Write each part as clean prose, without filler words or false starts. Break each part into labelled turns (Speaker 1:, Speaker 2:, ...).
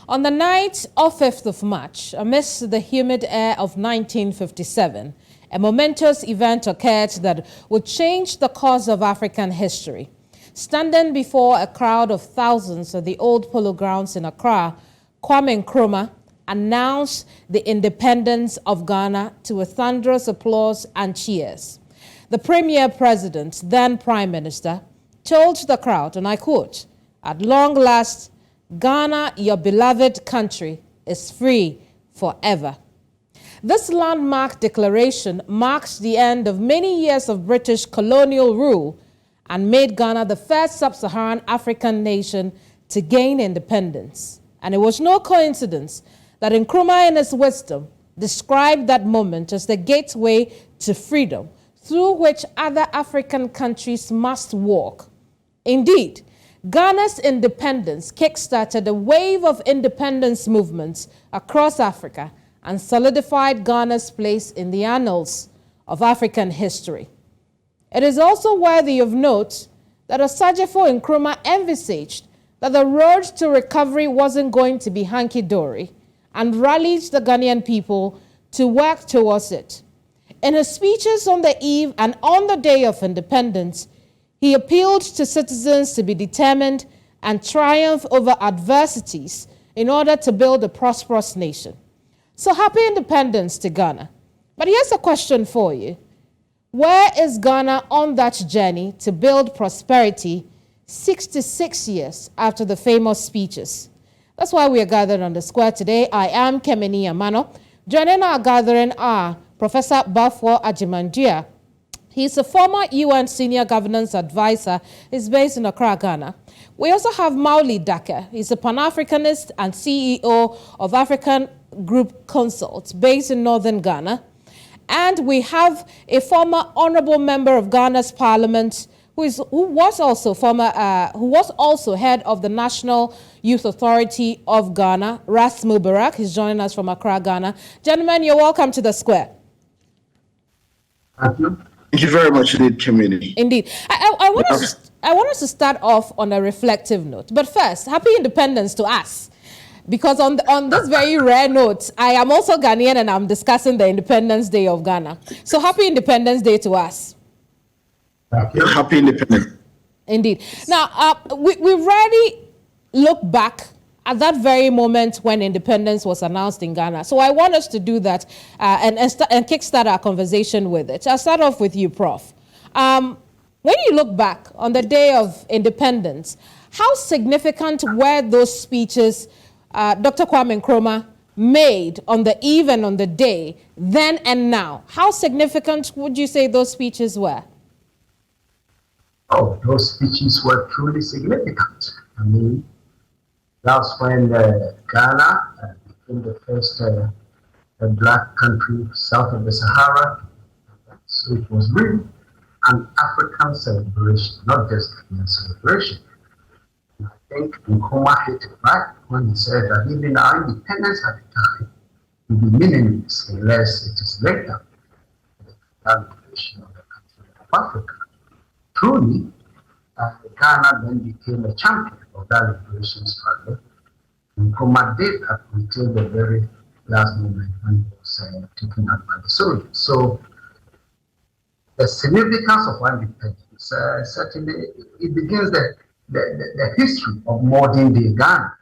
Speaker 1: On the night of 5th of March, amidst the humid air of 1957, a momentous event occurred that would change the course of African history. Standing before a crowd of thousands at the Old Polo grounds in Accra, Kwame Nkrumah announced the independence of Ghana to a thunderous applause and cheers. The premier president, then prime minister, told the crowd, and I quote, "At long last, Ghana, your beloved country, is free forever." This landmark declaration marks the end of many years of British colonial rule and made Ghana the first sub-Saharan African nation to gain independence. And it was no coincidence that Nkrumah, in his wisdom, described that moment as the gateway to freedom through which other African countries must walk. Indeed, Ghana's independence kick-started a wave of independence movements across Africa and solidified Ghana's place in the annals of African history. It is also worthy of note that Osagyefo Nkrumah envisaged that the road to recovery wasn't going to be hunky-dory and rallied the Ghanaian people to work towards it. In his speeches on the eve and on the day of independence, he appealed to citizens to be determined and triumph over adversities in order to build a prosperous nation. So happy independence to Ghana. But here's a question for you. Where is Ghana on that journey to build prosperity 66 years after the famous speeches? That's why we are gathered on the square today. I am Kemini Amanor. Joining our gathering are Professor Baffour Agyeman-Duah. He's a former UN Senior Governance Advisor. He's based in Accra-Ghana. We also have Mawuli Dake. He's a Pan-Africanist and CEO of African Group Consults based in northern Ghana. And we have a former honorable member of Ghana's parliament who was also head of the National Youth Authority of Ghana, Ras Mubarak. He's joining us from Accra, Ghana. Gentlemen, you're welcome to the square.
Speaker 2: Thank you. Thank you very much, indeed, community.
Speaker 1: Indeed. I want us to start off on a reflective note. But first, happy independence to us. Because on this very rare note, I am also Ghanaian and I'm discussing the Independence Day of Ghana. So happy Independence Day to us.
Speaker 2: Thank you. Happy Independence.
Speaker 1: Indeed. Now, we rarely look back at that very moment when independence was announced in Ghana. So I want us to do that and kickstart our conversation with it. I'll start off with you, Prof. When you look back on the day of independence, how significant were those speeches Dr. Kwame Nkrumah made on the eve and on the day, then and now? How significant would you say those speeches were?
Speaker 3: Oh, those speeches were truly significant. I mean, that's when Ghana became the first black country south of the Sahara. So it was really an African celebration, not just a celebration. And I think Nkrumah hit it right when he said that even our independence at the time will be meaningless unless it is later the liberation of the country of Africa. Truly, Ghana then became a champion of that liberation struggle. Nkrumah did up until the very last moment when he was taken out by the soldiers. So the significance of our independence, certainly, it begins the history of modern day Ghana.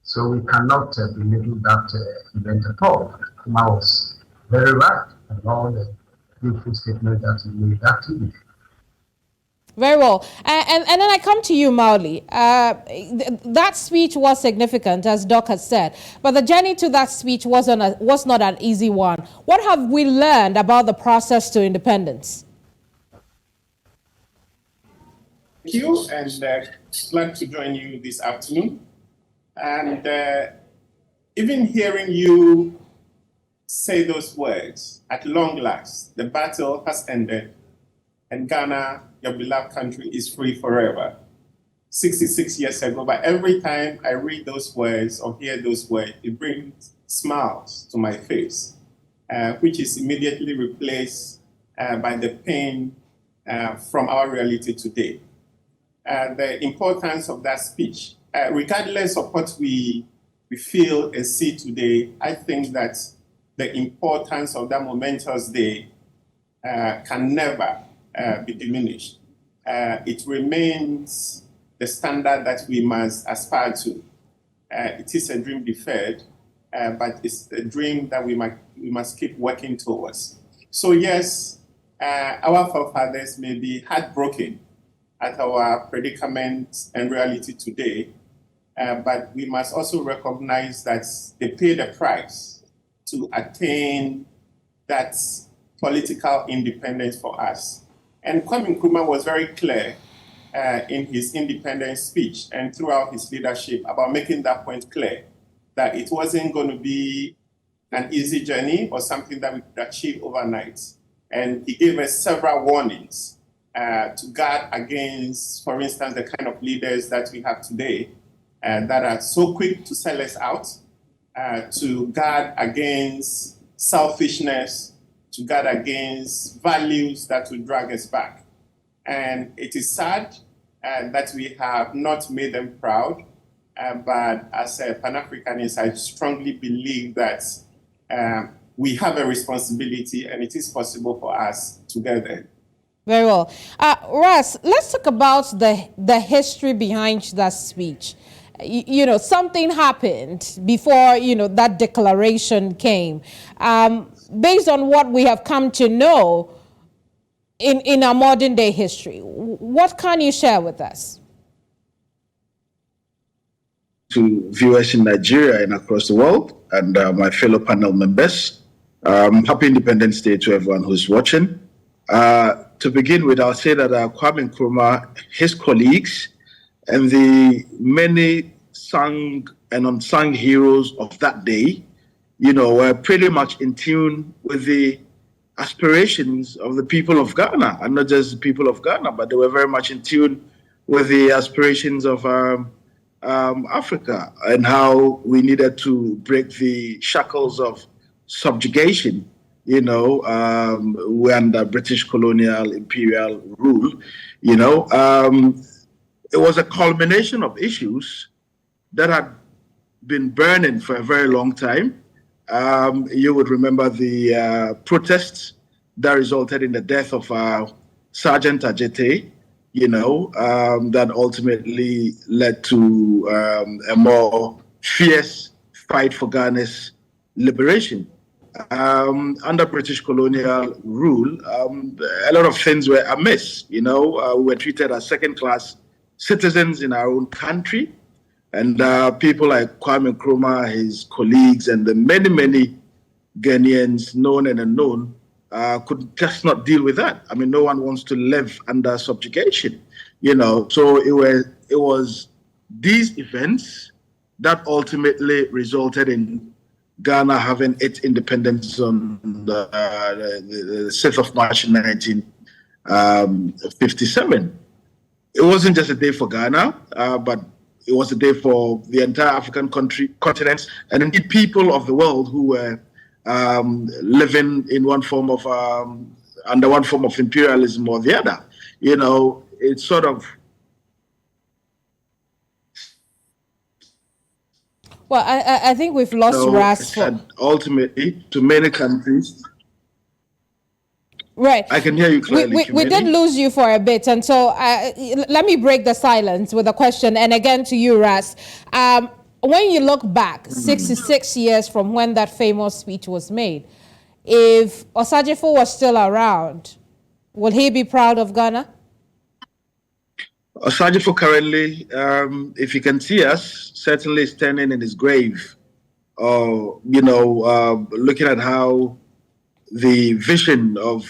Speaker 3: So we cannot belittle that event at all. Nkrumah was very right in all the beautiful statements that he made that evening.
Speaker 1: Very well. And then I come to you, Mawuli. That speech was significant, as Doc has said, but the journey to that speech was not an easy one. What have we learned about the process to independence?
Speaker 4: Thank you, and glad to join you this afternoon. And even hearing you say those words, at long last, the battle has ended, and Ghana, your beloved country, is free forever. 66 years ago, but every time I read those words or hear those words, it brings smiles to my face, which is immediately replaced by the pain from our reality today. The importance of that speech, regardless of what we we feel a seat today, I think that the importance of that momentous day can never be diminished. It remains the standard that we must aspire to. It is a dream deferred, but it's a dream that we must keep working towards. So yes, our forefathers may be heartbroken at our predicament and reality today, but we must also recognize that they paid a price to attain that political independence for us. And Kwame Nkrumah was very clear in his independence speech and throughout his leadership about making that point clear, that it wasn't going to be an easy journey or something that we could achieve overnight. And he gave us several warnings to guard against, for instance, the kind of leaders that we have today that are so quick to sell us out, to guard against selfishness, to guard against values that will drag us back. And it is sad that we have not made them proud, but as a Pan-Africanist, I strongly believe that we have a responsibility and it is possible for us to get there.
Speaker 1: Very well. Ras, let's talk about the history behind that speech. You know, something happened before, you know, that declaration came. Based on what we have come to know in our modern day history, what can you share with us?
Speaker 2: To viewers in Nigeria and across the world, and my fellow panel members, happy Independence Day to everyone who's watching. To begin with, I'll say that Kwame Nkrumah, his colleagues, and the many sung and unsung heroes of that day, you know, were pretty much in tune with the aspirations of the people of Ghana, and not just the people of Ghana, but they were very much in tune with the aspirations of Africa and how we needed to break the shackles of subjugation, you know, under British colonial imperial rule. You know, it was a culmination of issues that had been burning for a very long time. You would remember the protests that resulted in the death of Sergeant Agyeman-Duah, you know, that ultimately led to a more fierce fight for Ghana's liberation. Under British colonial rule, a lot of things were amiss. You know, we were treated as second-class citizens in our own country. And people like Kwame Nkrumah, his colleagues, and the many, many Ghanaians, known and unknown, could just not deal with that. I mean, no one wants to live under subjugation, you know. So it was these events that ultimately resulted in Ghana having its independence on the 6th of March 1957. It wasn't just a day for Ghana, but it was a day for the entire African continent, and indeed people of the world who were living in one form of under one form of imperialism or the other. You know, it's sort of.
Speaker 1: Well, I think we've lost Ras.
Speaker 2: Ultimately, to many countries.
Speaker 1: Right.
Speaker 2: I can hear you clearly.
Speaker 1: We did lose you for a bit, and so let me break the silence with a question. And again to you, Ras. When you look back 66 years from when that famous speech was made, if Osagyefo was still around, will he be proud of Ghana?
Speaker 2: Osagyefo currently, if you can see us, certainly standing in his grave, you know, looking at how the vision of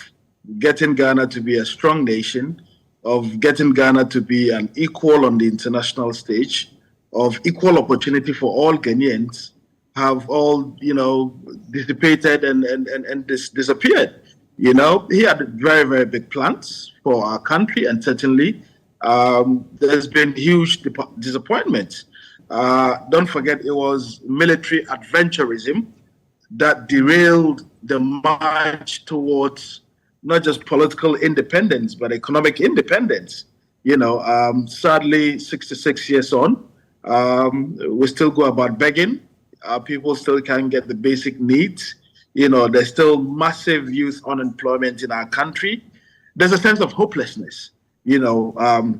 Speaker 2: getting Ghana to be a strong nation, of getting Ghana to be an equal on the international stage, of equal opportunity for all Ghanaians, have all, you know, dissipated and disappeared. You know, he had very, very big plans for our country, and certainly there's been huge disappointment. Don't forget, it was military adventurism that derailed the march towards not just political independence, but economic independence. You know, sadly, 66 years on, we still go about begging Our people still can't get the basic needs. You know, there's still massive youth unemployment in our country. There's a sense of hopelessness, you know,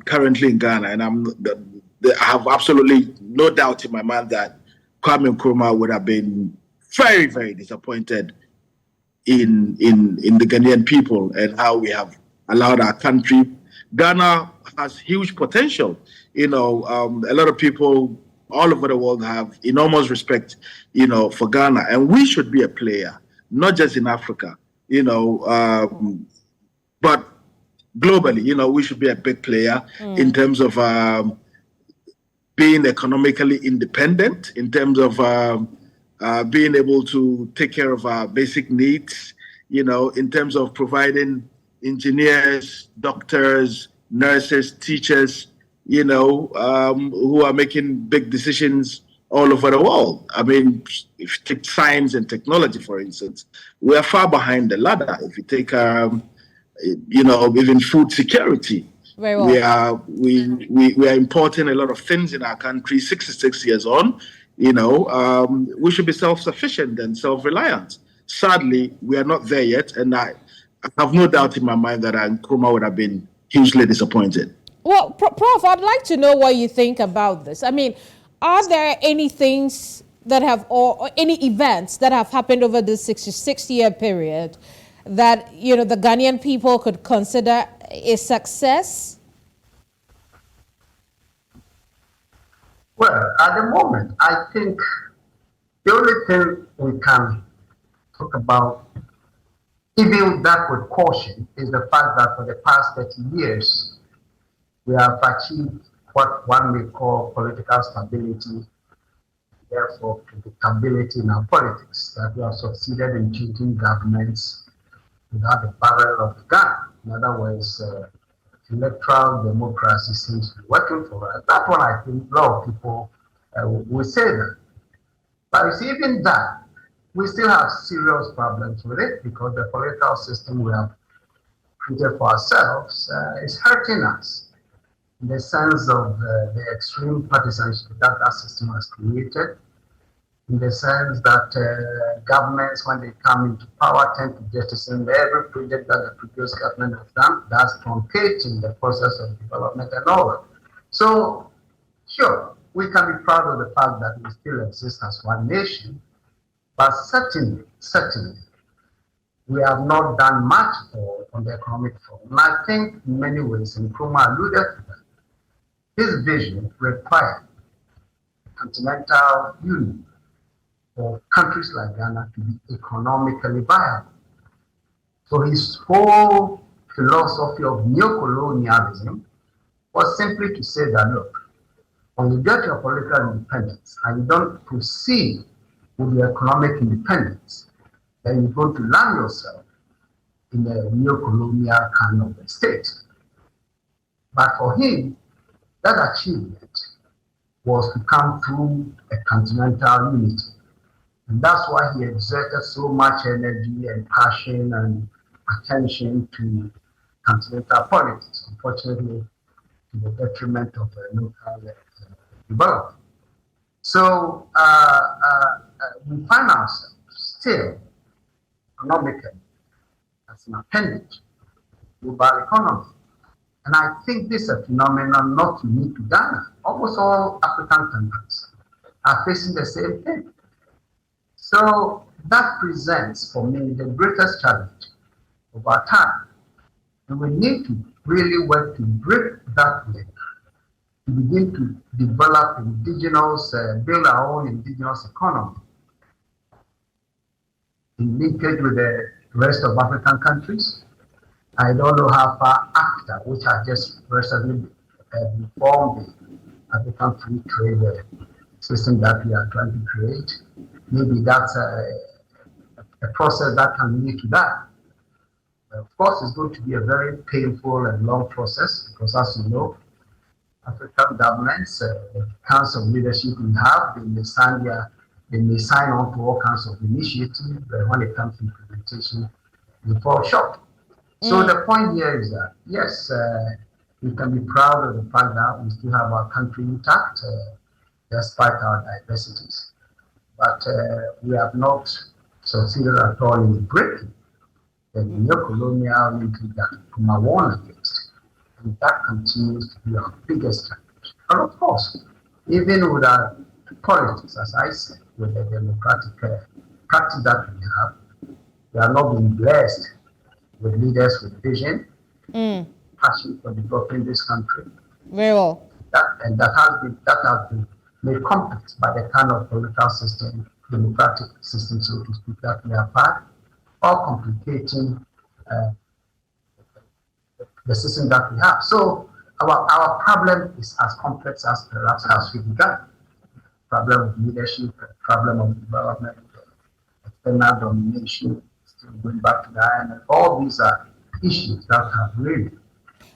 Speaker 2: currently in Ghana. And I have absolutely no doubt in my mind that Kwame Nkrumah would have been very, very disappointed in the Ghanaian people and how we have allowed our country. Ghana has huge potential. You know, a lot of people all over the world have enormous respect, you know, for Ghana, and we should be a player, not just in Africa, you know, but globally. You know, we should be a big player in terms of being economically independent, in terms of being able to take care of our basic needs, you know, in terms of providing engineers, doctors, nurses, teachers, you know, who are making big decisions all over the world. I mean, if you take science and technology, for instance, we are far behind the ladder. If you take, you know, even food security,
Speaker 1: very well.
Speaker 2: we are importing a lot of things in our country. 66 years on, you know, we should be self-sufficient and self-reliant. Sadly, we are not there yet, and I have no doubt in my mind that Nkrumah would have been hugely disappointed.
Speaker 1: Well, Prof, I'd like to know what you think about this. I mean, are there any things that have, or any events that have happened over this 66-year period that, you know, the Ghanaian people could consider a success?
Speaker 3: Well, at the moment, I think the only thing we can talk about, even that with caution, is the fact that for the past 30 years, we have achieved what one may call political stability, therefore predictability in our politics, that we have succeeded in changing governments without the barrel of the gun. In other words, electoral democracy seems to be working for us. That's what I think a lot of people will say that. But you see, even that, we still have serious problems with it because the political system we have created for ourselves is hurting us in the sense of the extreme partisanship that that system has created, in the sense that governments, when they come into power, tend to jettison every project that the previous government has done, thus truncating the process of development and all that. So, sure, we can be proud of the fact that we still exist as one nation, but certainly, we have not done much on the economic front. And I think in many ways, Nkrumah alluded to that. His vision required continental union for countries like Ghana to be economically viable. So his whole philosophy of neocolonialism was simply to say that, look, when you get your political independence and you don't proceed with your economic independence, then you're going to land yourself in a neocolonial kind of a state. But for him, that achievement was to come through a continental unity. And that's why he exerted so much energy and passion and attention to continental politics, unfortunately, to the detriment of local development. So we find ourselves still economically as an appendage to global economy. And I think this is a phenomenon not unique to Ghana. Almost all African countries are facing the same thing. So that presents for me the greatest challenge of our time. And we need to really work to break that link, to begin to develop indigenous, build our own indigenous economy in linkage with the rest of African countries. I don't know how far AFTA, which I just recently reformed the African free trade system that we are trying to create. Maybe that's a process that can lead to that. Of course, it's going to be a very painful and long process because, as you know, African governments, the Council of Leadership we have, they may sign on to all kinds of initiatives, but when it comes to implementation, they fall short. So the point here is that, yes, we can be proud of the fact that we still have our country intact, despite our diversities. but we have not succeeded at all in breaking the neo-colonial linkage that Nkrumah warned against. And that continues to be our biggest challenge. And of course, even with our politics, as I said, with the democratic practice that we have not been blessed with leaders with vision, passion for developing this country.
Speaker 1: Very well.
Speaker 3: That has been made complex by the kind of political system, democratic system, so to speak, that we have had, all complicating the system that we have. So our problem is as complex as perhaps as we began. Problem of leadership, problem of development, external domination, still going back to the IMF. All these are issues that have really.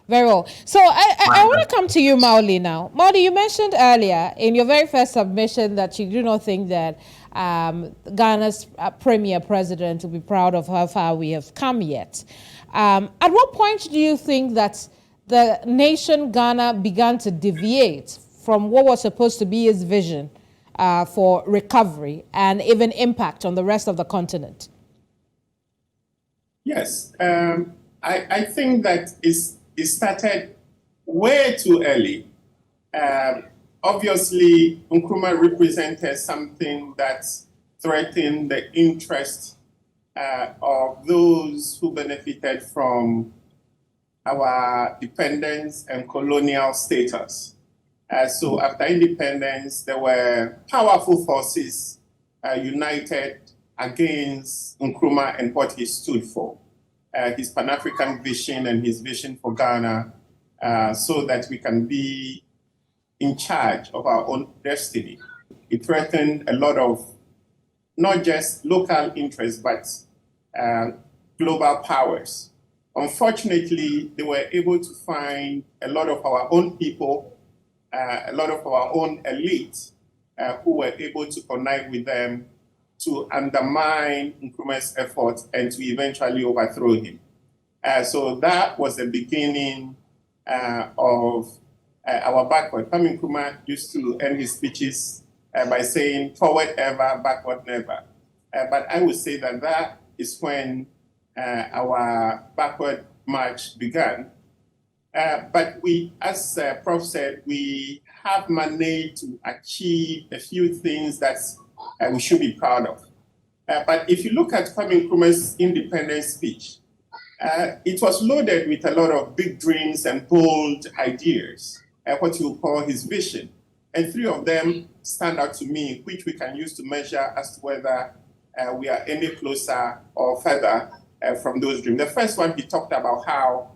Speaker 1: Very well. So I want to come to you, Mawuli, now. Mawuli, you mentioned earlier in your very first submission that you do not think that Ghana's premier president will be proud of how far we have come yet. At what point do you think that the nation Ghana began to deviate from what was supposed to be its vision for recovery and even impact on the rest of the continent?
Speaker 4: Yes, I think that it started way too early. Obviously, Nkrumah represented something that threatened the interest of those who benefited from our dependence and colonial status. So after independence, there were powerful forces united against Nkrumah and what he stood for. His Pan-African vision and his vision for Ghana, so that we can be in charge of our own destiny. It threatened a lot of not just local interests, but global powers. Unfortunately, they were able to find a lot of our own people, a lot of our own elite, who were able to connive with them to undermine Nkrumah's efforts and to eventually overthrow him. So that was the beginning of our backward. Kwame Nkrumah used to end his speeches by saying, forward ever, backward never. But I would say that that is when our backward march began. But we, as Prof said, we have managed to achieve a few things that we should be proud of. But if you look at Kwame Nkrumah's independence speech, it was loaded with a lot of big dreams and bold ideas, what you call his vision. And three of them stand out to me, which we can use to measure as to whether we are any closer or further from those dreams. The first one, he talked about how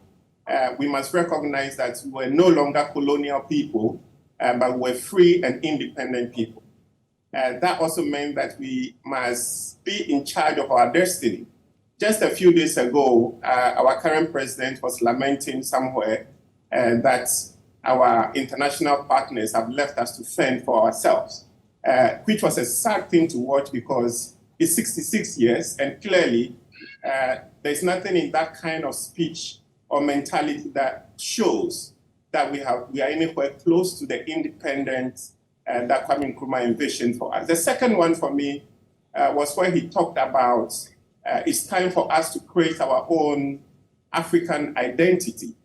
Speaker 4: we must recognize that we were no longer colonial people, but we're free and independent people. That also meant that we must be in charge of our destiny. Just a few days ago, our current president was lamenting somewhere that our international partners have left us to fend for ourselves, which was a sad thing to watch because he's 66 years and clearly there's nothing in that kind of speech or mentality that shows that we are anywhere close to the independence that Kwame Nkrumah envisioned for us. The second one for me was where he talked about it's time for us to create our own African identity.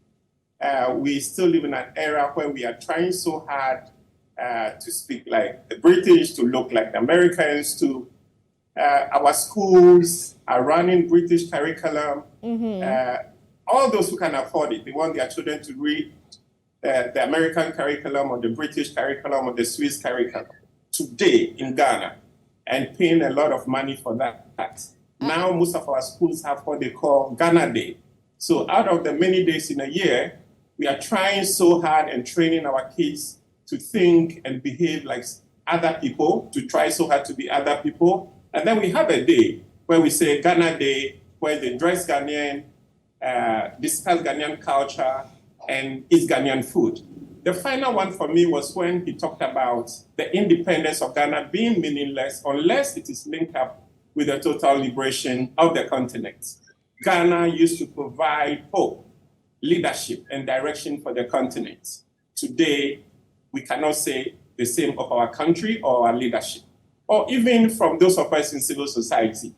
Speaker 4: We still live in an era where we are trying so hard to speak like the British, to look like the Americans, to our schools are running British curriculum. All those who can afford it, they want their children to read the American curriculum or the British curriculum or the Swiss curriculum today in Ghana and paying a lot of money for that. Now most of our schools have what they call Ghana Day. So out of the many days in a year, we are trying so hard and training our kids to think and behave like other people, to try so hard to be other people. And then we have a day where we say Ghana Day, where they dress Ghanaian, discuss Ghanaian culture, and eat Ghanaian food. The final one for me was when he talked about the independence of Ghana being meaningless unless it is linked up with the total liberation of the continent. Ghana used to provide hope, leadership, and direction for the continent. Today, we cannot say the same of our country or our leadership. or even from those of us in civil society.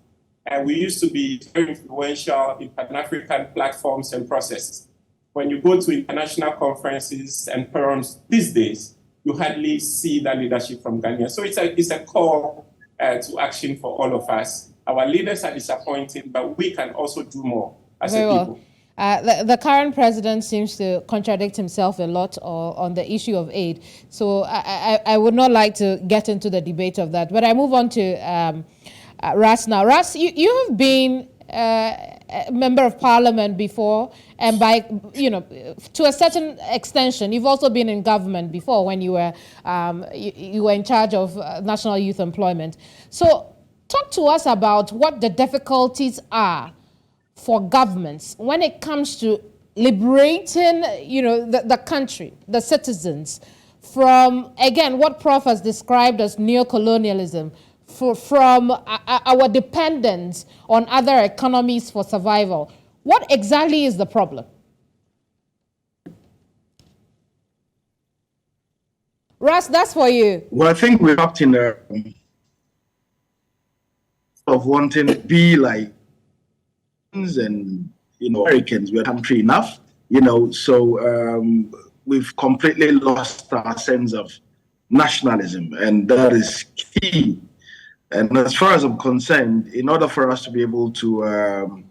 Speaker 4: And we used to be very influential in Pan-African platforms and processes. When you go to international conferences and forums these days, you hardly see that leadership from Ghana. So it's a call to action for all of us. Our leaders are disappointing, but we can also do more as a people.
Speaker 1: The current president seems to contradict himself a lot on the issue of aid. So I would not like to get into the debate of that. But I move on to Ras now. Ras, you have been a member of parliament before, and to a certain extension, you've also been in government before when you were you were in charge of national youth employment. So talk to us about what the difficulties are for governments when it comes to liberating, the country, the citizens, from, again, what Prof has described as neocolonialism, from our dependence on other economies for survival. What exactly is the problem? Russ, that's for you.
Speaker 2: Well, I think we're up in a of wanting to be like and Americans, we're country enough, so we've completely lost our sense of nationalism, and that is key. And as far as I'm concerned, in order for us to be able to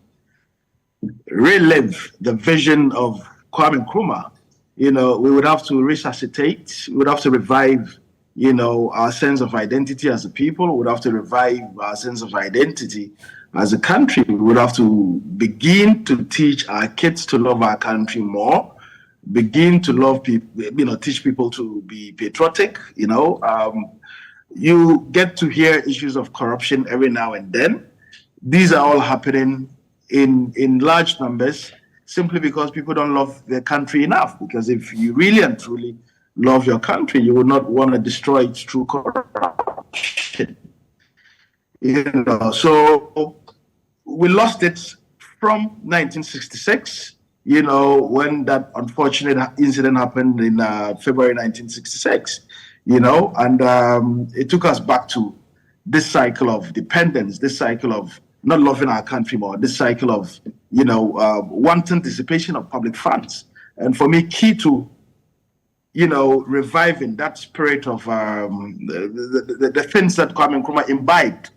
Speaker 2: relive the vision of Kwame Nkrumah, we would have to resuscitate, we would have to revive, our sense of identity as a people, we would have to revive our sense of identity as a country. We would have to begin to teach our kids to love our country more, begin to love people, teach people to be patriotic, You get to hear issues of corruption every now and then. These are all happening in large numbers simply because people don't love their country enough. Because if you really and truly love your country, you would not want to destroy it through corruption. So we lost it from 1966, when that unfortunate incident happened in February 1966. And it took us back to this cycle of dependence, this cycle of not loving our country more, this cycle of, wanton dissipation of public funds. And for me, key to, reviving that spirit of the things that Kwame Nkrumah imbibed.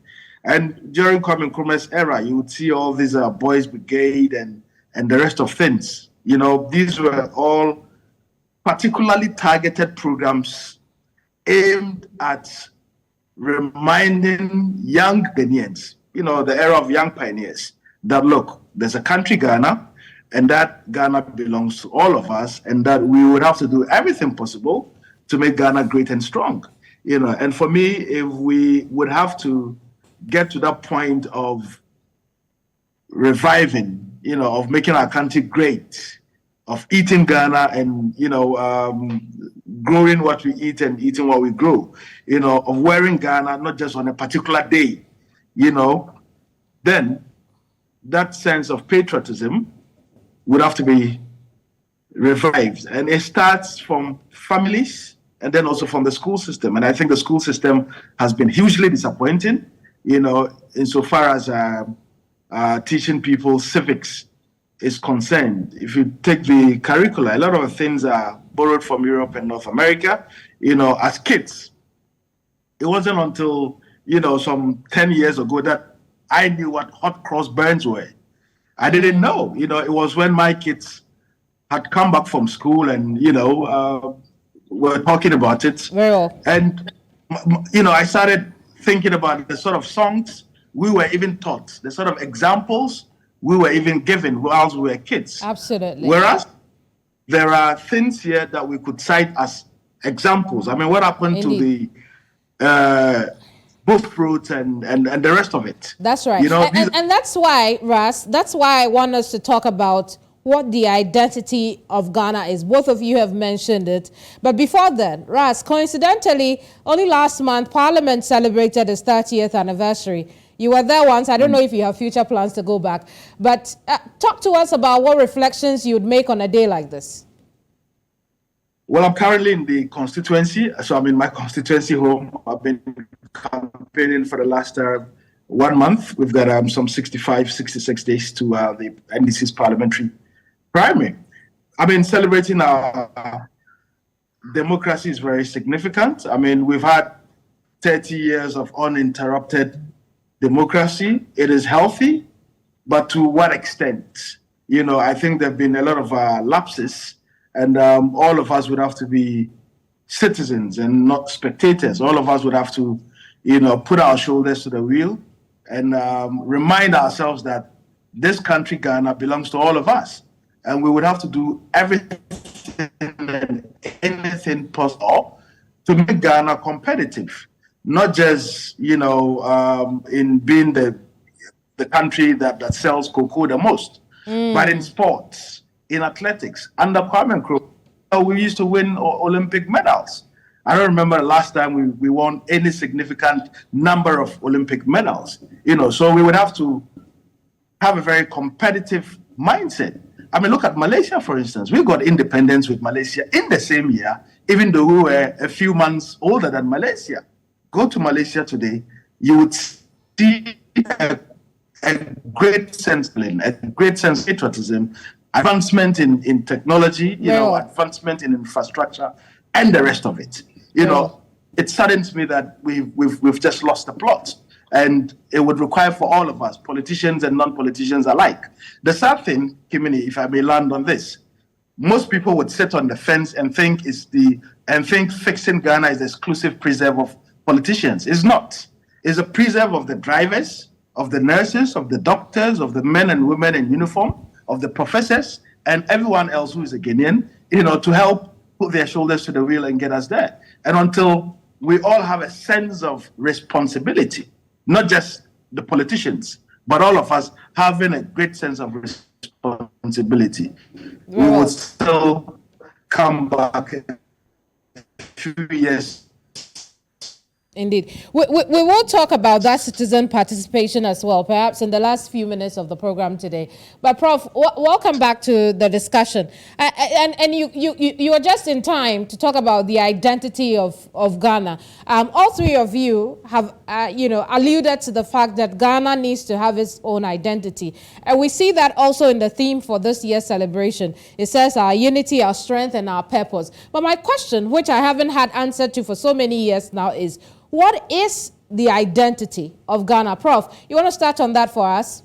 Speaker 2: And during Kwame Nkrumah's era, you would see all these boys brigade and the rest of things. These were all particularly targeted programs aimed at reminding young Ghanaians, the era of young pioneers, that look, there's a country, Ghana, and that Ghana belongs to all of us, and that we would have to do everything possible to make Ghana great and strong. And for me, if we would have to get to that point of reviving, of making our country great, of eating Ghana and, growing what we eat and eating what we grow, of wearing Ghana, not just on a particular day, then that sense of patriotism would have to be revived. And it starts from families and then also from the school system. And I think the school system has been hugely disappointing, insofar as teaching people civics is concerned. If you take the curricula, a lot of things are borrowed from Europe and North America. As kids, it wasn't until, some 10 years ago that I knew what hot cross buns were. I didn't know. It was when my kids had come back from school and, were talking about it.
Speaker 1: Well.
Speaker 2: And, I started thinking about the sort of songs we were even taught, the sort of examples we were even given while we were kids.
Speaker 1: Absolutely.
Speaker 2: Whereas there are things here that we could cite as examples. I mean, what happened
Speaker 1: Indeed.
Speaker 2: to the bush fruit and the rest of it?
Speaker 1: That's right. And that's why, Ras, that's why I want us to talk about what the identity of Ghana is. Both of you have mentioned it. But before then, Ras, coincidentally, only last month, Parliament celebrated its 30th anniversary. You were there once. I don't know if you have future plans to go back. But talk to us about what reflections you would make on a day like this.
Speaker 2: Well, I'm currently in the constituency, so I'm in my constituency home. I've been campaigning for the last 1 month. We've got some 65, 66 days to the NDC's parliamentary primary. I mean, celebrating our democracy is very significant. I mean, we've had 30 years of uninterrupted democracy. It is healthy, but to what extent? You know, I think there have been a lot of lapses, and all of us would have to be citizens and not spectators. All of us would have to, you know, put our shoulders to the wheel and remind ourselves that this country, Ghana, belongs to all of us. And we would have to do everything and anything possible to make Ghana competitive, not just, you know, in being the country that sells cocoa the most, but in sports, in athletics. Under Kwame Nkrumah, we used to win Olympic medals. I don't remember the last time we won any significant number of Olympic medals. You know, so we would have to have a very competitive mindset. I mean, look at Malaysia, for instance. We got independence with Malaysia in the same year, even though we were a few months older than Malaysia. Go to Malaysia today, you would see a great sense of patriotism, advancement in technology, you know, advancement in infrastructure, and the rest of it. You know, it saddens me that we've just lost the plot. And it would require for all of us, politicians and non-politicians alike. The sad thing, Kemini, if I may land on this, most people would sit on the fence and think fixing Ghana is the exclusive preserve of politicians. It's not. It's a preserve of the drivers, of the nurses, of the doctors, of the men and women in uniform, of the professors, and everyone else who is a Ghanaian, you know, to help put their shoulders to the wheel and get us there. And until we all have a sense of responsibility, not just the politicians, but all of us having a great sense of responsibility, we will still come back a few years.
Speaker 1: Indeed. We will talk about that citizen participation as well, perhaps in the last few minutes of the program today. But Prof, welcome back to the discussion. And you are just in time to talk about the identity of Ghana. All three of you have, alluded to the fact that Ghana needs to have its own identity. And we see that also in the theme for this year's celebration. It says our unity, our strength, and our purpose. But my question, which I haven't had answer to for so many years now, is what is the identity of Ghana? Prof, you want to start on that for us?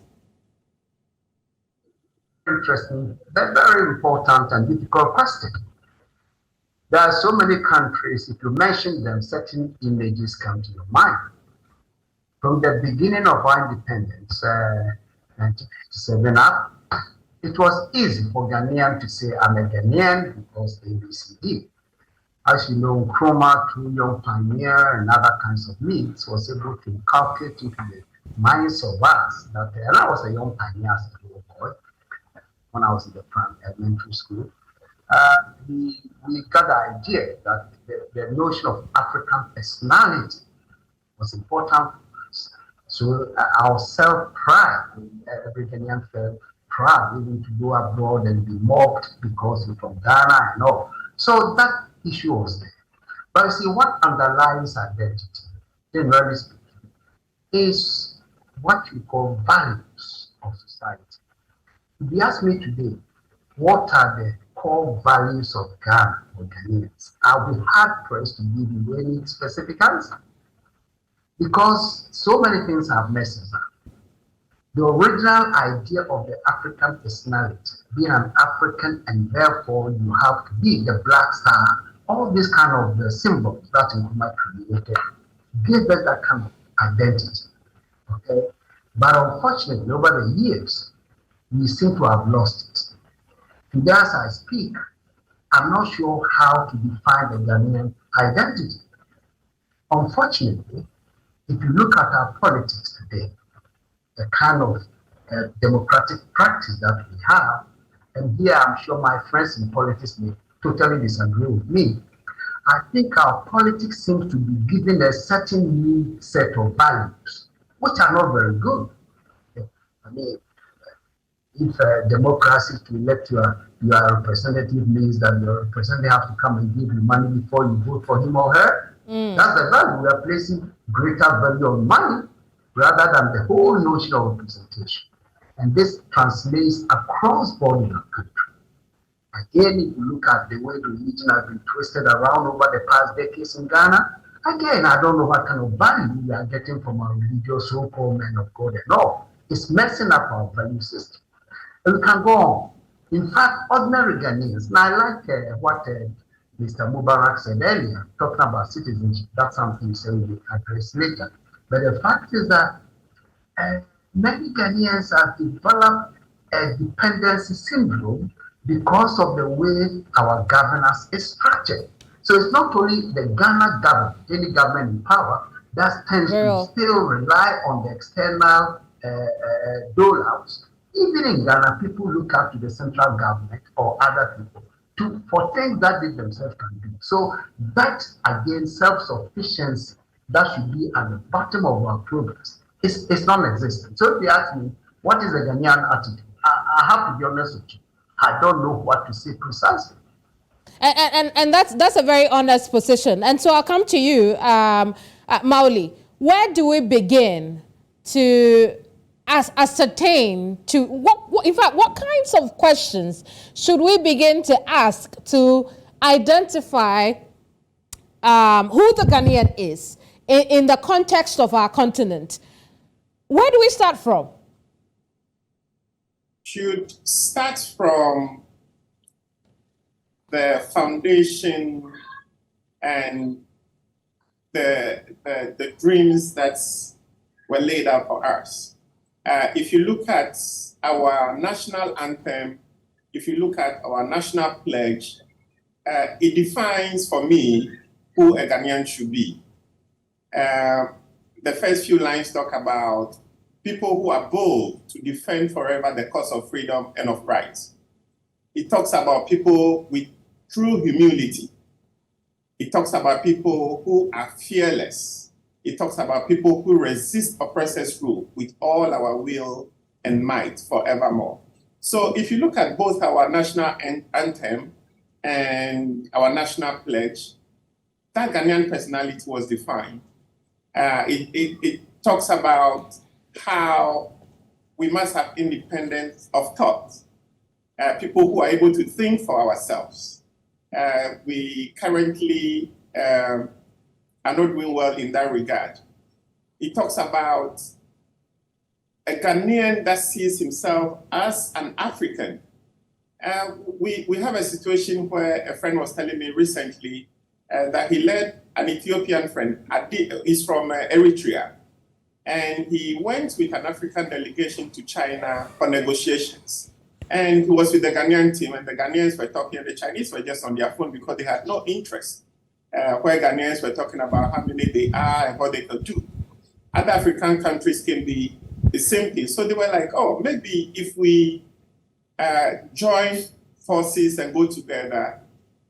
Speaker 3: Interesting, very important and difficult question. There are so many countries, if you mention them, certain images come to your mind. From the beginning of our independence, 1957 up, it was easy for Ghanaian to say, I'm a Ghanaian because ABCD. As you know, Nkrumah, through Young Pioneer and other kinds of myths, was able to inculcate into the minds of us that, and I was a young pioneer as a little boy when I was in the elementary school. We got the idea that the notion of African personality was important for us. So our self-pride, every Ghanaian felt proud even to go abroad and be mocked because we're from Ghana and all. So that issue was there. But you see, what underlies identity, generally speaking, is what we call values of society. If you ask me today, what are the core values of Ghana or Ghanaians, I'll be hard-pressed to give you any specific answer. Because so many things have messed us up. The original idea of the African personality, being an African and therefore you have to be the black star, all these kind of the symbols that Nkrumah created, gave us that kind of identity. Okay? But unfortunately, over the years, we seem to have lost it. Today, as I speak, I'm not sure how to define the Ghanaian identity. Unfortunately, if you look at our politics today, the kind of democratic practice that we have, and here I'm sure my friends in politics may totally disagree with me, I think our politics seems to be given a certain new set of values, which are not very good. I mean, if democracy to elect your representative means that your representative has to come and give you money before you vote for him or her. That's the value. We are placing greater value on money rather than the whole notion of representation. And this translates across board in our country. Again, if you look at the way the religion has been twisted around over the past decades in Ghana, again, I don't know what kind of value we are getting from our religious so-called men of God and all. It's messing up our value system. And we can go on. In fact, ordinary Ghanaians, now I like what Mr. Mubarak said earlier, talking about citizenship. That's something he said we address later. But the fact is that many Ghanaians have developed a dependency syndrome because of the way our governance is structured. So it's not only the Ghana government, any government in power, that tends to still rely on the external dole-outs. Even in Ghana, people look up to the central government or other people for things that they themselves can do. So that, again, self-sufficiency, that should be at the bottom of our progress. It's non-existent. So if you ask me, what is the Ghanaian attitude? I have to be honest with you. I don't know what to say precisely.
Speaker 1: And that's a very honest position. And so I'll come to you, Mawuli. Where do we begin to ascertain what kinds of questions should we begin to ask to identify who the Ghanaian is in the context of our continent? Where do we start from?
Speaker 4: Should start from the foundation and the dreams that were laid out for us. If you look at our national anthem, if you look at our national pledge, it defines for me who a Ghanaian should be. The first few lines talk about people who are bold to defend forever the cause of freedom and of rights. It talks about people with true humility. It talks about people who are fearless. It talks about people who resist oppressors' rule with all our will and might forevermore. So if you look at both our national anthem and our national pledge, that Ghanaian personality was defined. It talks about how we must have independence of thought, people who are able to think for ourselves. We currently are not doing well in that regard. It talks about a Ghanaian that sees himself as an African. We have a situation where a friend was telling me recently that he led an Ethiopian friend. He's from Eritrea. And he went with an African delegation to China for negotiations. And he was with the Ghanaian team, and the Ghanaians were talking, and the Chinese were just on their phone because they had no interest. Where Ghanaians were talking about how many they are and what they could do. Other African countries can be the same thing. So they were like, oh, maybe if we join forces and go together,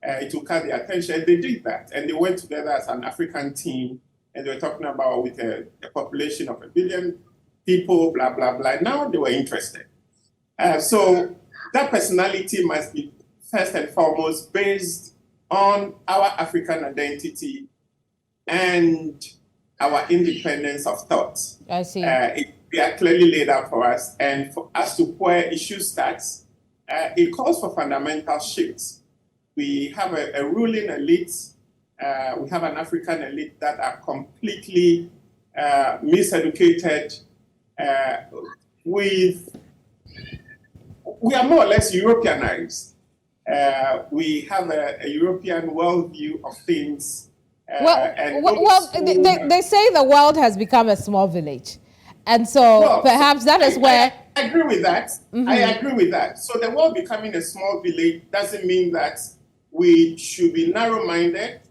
Speaker 4: it will catch their attention. And they did that. And they went together as an African team. And they were talking about with a population of 1 billion people, blah, blah, blah. Now they were interested. So that personality must be first and foremost based on our African identity and our independence of thought.
Speaker 1: I see.
Speaker 4: They are clearly laid out for us. And for us to where issue starts, it calls for fundamental shifts. We have a ruling elite. We have an African elite that are completely miseducated. We are more or less Europeanized. We have a European worldview of things.
Speaker 1: They say the world has become a small village. And so perhaps that is where...
Speaker 4: I agree with that. Mm-hmm. I agree with that. So the world becoming a small village doesn't mean that we should be narrow-minded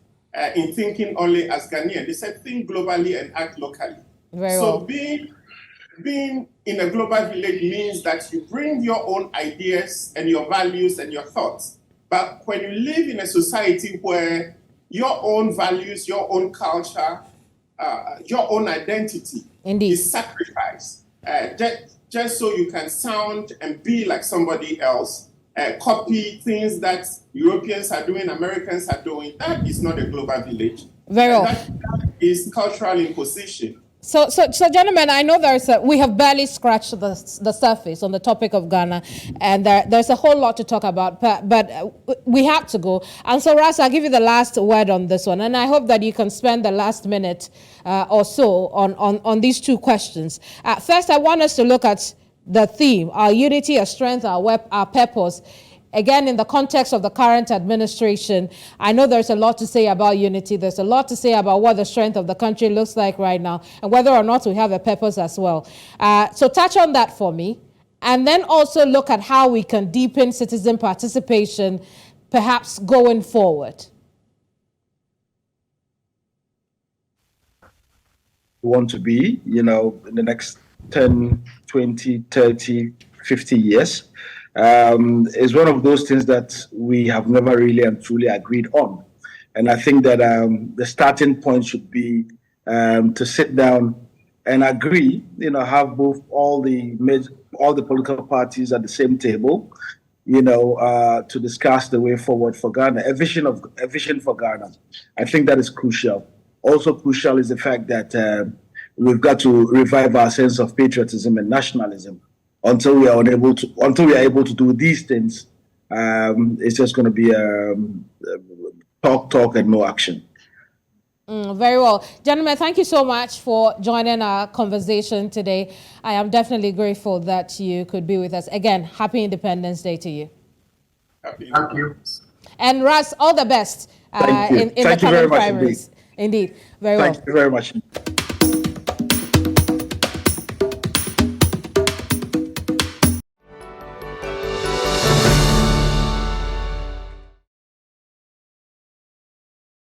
Speaker 4: in thinking only as Ghanaian. They said think globally and act locally. So being in a global village means that you bring your own ideas and your values and your thoughts. But when you live in a society where your own values, your own culture, your own identity is sacrificed, just so you can sound and be like somebody else, copy things that Europeans are doing, Americans are doing. That is not a global village.
Speaker 1: Very well.
Speaker 4: That is cultural imposition.
Speaker 1: So, gentlemen, I know we have barely scratched the surface on the topic of Ghana, and there's a whole lot to talk about, but we have to go. And so, Ras, I'll give you the last word on this one, and I hope that you can spend the last minute or so on these two questions. First, I want us to look at the theme, our unity, our strength, our purpose. Again, in the context of the current administration, I know there's a lot to say about unity. There's a lot to say about what the strength of the country looks like right now and whether or not we have a purpose as well. So touch on that for me. And then also look at how we can deepen citizen participation, perhaps going forward.
Speaker 2: We want to be, in the next 10, 20, 30, 50 years. Is one of those things that we have never really and truly agreed on. And I think that the starting point should be to sit down and agree, have both all the political parties at the same table, to discuss the way forward for Ghana, a vision for Ghana. I think that is crucial. Also crucial is the fact that we've got to revive our sense of patriotism and nationalism. Until we are able to do these things, it's just going to be talk and no action.
Speaker 1: Very well. Gentlemen, thank you so much for joining our conversation today. I am definitely grateful that you could be with us. Again, happy Independence Day to you.
Speaker 4: Happy
Speaker 3: Thank you.
Speaker 1: And Ras, all the best
Speaker 2: Thank you.
Speaker 1: in the coming
Speaker 2: very much
Speaker 1: primaries. Indeed. Very well.
Speaker 2: Thank you very much.